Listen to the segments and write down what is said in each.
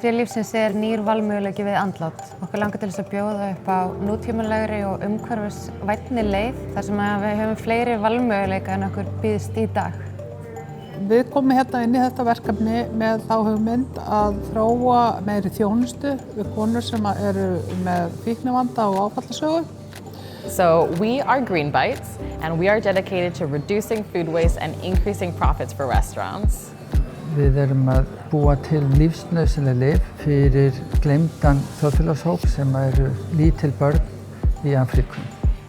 Tré lífsins nýr valmöguleiki við andlát. Okkur langar til þess að bjóða upp á nútímalegri og umhverfisvænni leið þar sem við höfum fleiri valmöguleika en okkur býðst í dag. Við komum hérna inn í þetta verkefni með þá hugmynd að þróa meiri þjónustu við konur sem eru með fíknivanda og áfallasögu. So we are Green Bites and we are dedicated to reducing food waste and increasing profits for restaurants. Við erum að búa til lífsnauðsynleg lyf fyrir gleymdan þjóðfélagshóp sem eru lítil börn í Afríku.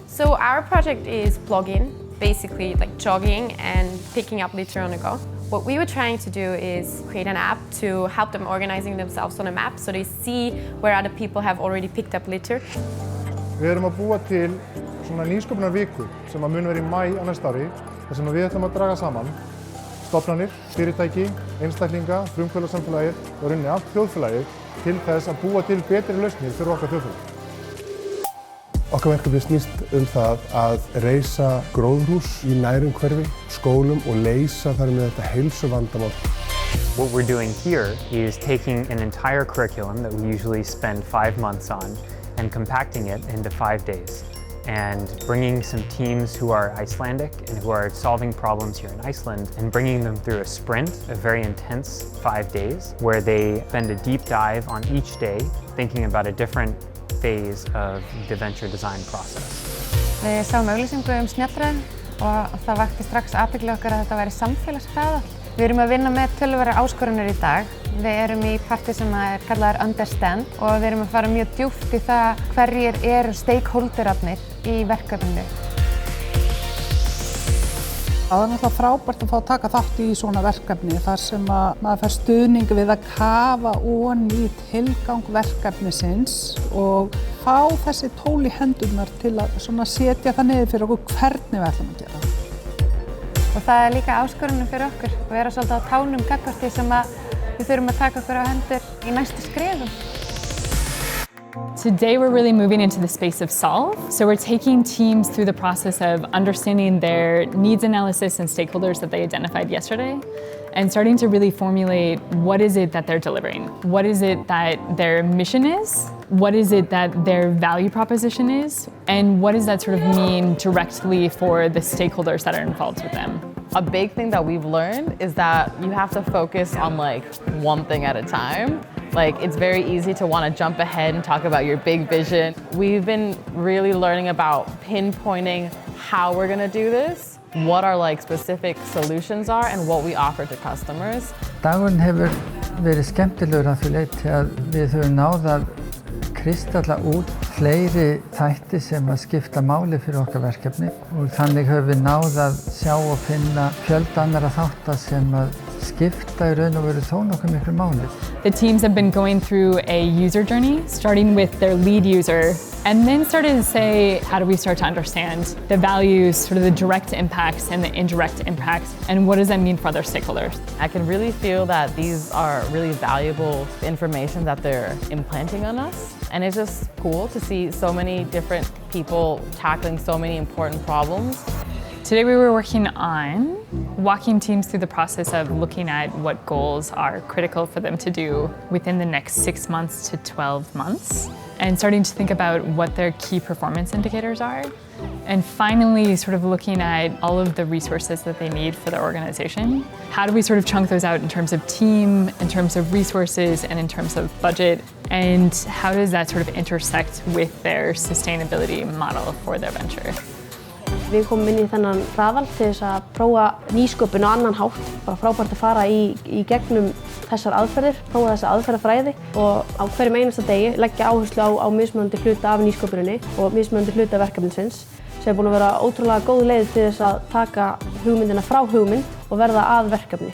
So our project is plug-in, basically like jogging and picking up litter on the go. What we were trying to do is create an app to help them organizing themselves on a map so they see where other people have already picked up litter. Við erum að búa til svona nýsköpunarviku sem mun vera í maí á næsta ári þar sem við ætlum að draga saman stofnanir, fyrirtæki, einstaklinga, frumkvöðlasamfélagið og rauninni allt þjóðfélagið til þess að búa til betri lausnir fyrir okkar þjóðfélag. Okkar verkefni snýst það að reisa gróðurhús í nærumhverfi, skólum og leysa þar með þetta heilsuvandamál. What we're doing here is taking an entire curriculum that we usually spend 5 months on and compacting it into 5 days. And bringing some teams who are Icelandic and who are solving problems here in Iceland and bringing them through a sprint, a very intense 5 days, where they spend a deep dive on each day, thinking about a different phase of the venture design process. Við sáum auglýsingu Snjallræði og það vakti strax athygli okkar að þetta væri samfélagsfræðall. Við erum að vinna með töluverðar áskoranir í dag. Við erum í parti sem kallaður understand og við erum að fara mjög djúpt í það hverjir eru stakeholderarnir í verkefninu. Það er náttúrulega frábært að fá að taka þátt í svona verkefni þar sem maður fær stuðning við að kafa ofan í tilgang verkefnisins og fá þessi tól í hendurnar til að setja það niður fyrir okkur hvernig við ætlum að gera það. Og það líka áskorunum fyrir okkur að vera svolítið á tánum gagnvart því sem við þurfum að taka okkur á hendur í næstu skrefum. Today we're really moving into the space of solve. So we're taking teams through the process of understanding their needs analysis and stakeholders that they identified yesterday and starting to really formulate what is it that they're delivering? What is it that their mission is? What is it that their value proposition is? And what does that sort of mean directly for the stakeholders that are involved with them? A big thing that we've learned is that you have to focus on like one thing at a time. Like it's very easy to want to jump ahead and talk about your big vision. We've been really learning about pinpointing how we're going to do this, what our like specific solutions are and what we offer to customers. Dagurinn hefur verið skemmtilegur að því leyti að við höfum náð að kristalla út fleiri þætti sem að skipta máli fyrir okkar verkefni og þannig höfum við náð að sjá og finna fjölda annarra þátta sem að skipta í raun og veru þó nokkuð miklu máli. The teams have been going through a user journey, starting with their lead user, and then started to say, how do we start to understand the values, sort of the direct impacts and the indirect impacts, and what does that mean for other stakeholders? I can really feel that these are really valuable information that they're implanting on us. And it's just cool to see so many different people tackling so many important problems. Today we were working on walking teams through the process of looking at what goals are critical for them to do within the next 6 months to 12 months and starting to think about what their key performance indicators are. And finally, sort of looking at all of the resources that they need for their organization. How do we sort of chunk those out in terms of team, in terms of resources, and in terms of budget? And how does that sort of intersect with their sustainability model for their venture? Við komum inn í þennan hraðall til þess að prófa nýsköpun á annan hátt. Bara frábært að fara í gegnum þessar aðferðir, prófa þessa aðferðafræði og á hverjum einasta degi leggja áherslu á mismunandi hluta af nýsköpuninni og mismunandi hluta verkefnisins sem er búin að vera ótrúlega góð leið til þess að taka hugmyndina frá hugmynd og verða að verkefni.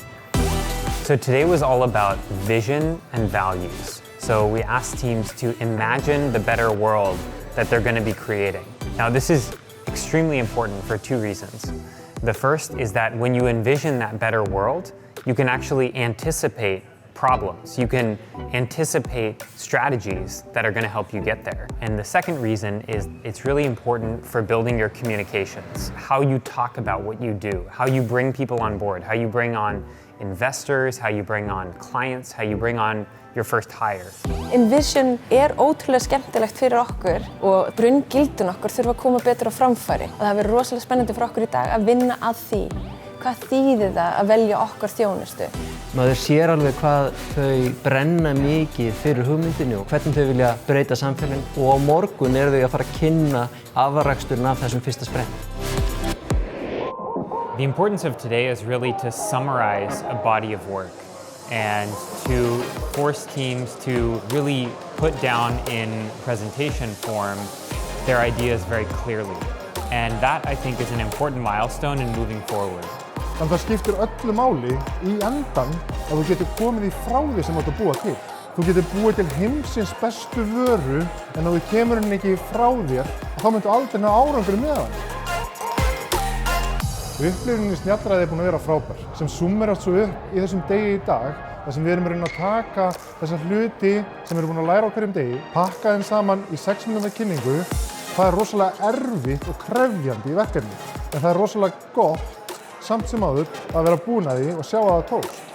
So today was all about vision and values. So we asked teams to imagine the better world that they're going to be creating. Now this is extremely important for 2 reasons. The first is that when you envision that better world, you can actually anticipate problems. You can anticipate strategies that are going to help you get there. And the second reason is it's really important for building your communications, how you talk about what you do, how you bring people on board, how you bring on investors, how you bring on clients, how you bring on your first hire. Vision ótrúlega skemmtilegt fyrir okkur og grunngildin okkar þurfa að koma betur á framfæri. Og það verður rosalega spennandi fyrir okkur í dag að vinna að því. Hvað þýðir það að velja okkar þjónustu? Maður sér alveg hvað þau brenna mikið fyrir hugmyndinni og hvernig þau vilja breyta samfélaginu og á morgun eru þau að fara að kynna afraksturinn af þessum fyrsta spretti. The importance of today is really to summarize a body of work and to force teams to really put down in presentation form their ideas very clearly. And that, I think, is an important milestone in moving forward. Þannig það skiptir öllu máli í endan að þú getur komið í frá því sem þú ert að búa til. Þú getur búið til heimsins bestu vöru en ef þú kemur henni ekki frá þér, þá myndu aldrei ná árangri með hann. Upplifunin í Snjallræði búin að vera frábær, sem summerast svo upp í þessum degi í dag, þar sem við erum að reyna að taka þessa hluti sem við erum búin að læra á hverjum degi, pakka þeim saman í 6 mínútna kynningu. Það rosalega erfitt og krefjandi í verkefni, en það rosalega gott samt sem áður að vera búin að því og sjá að það tókst.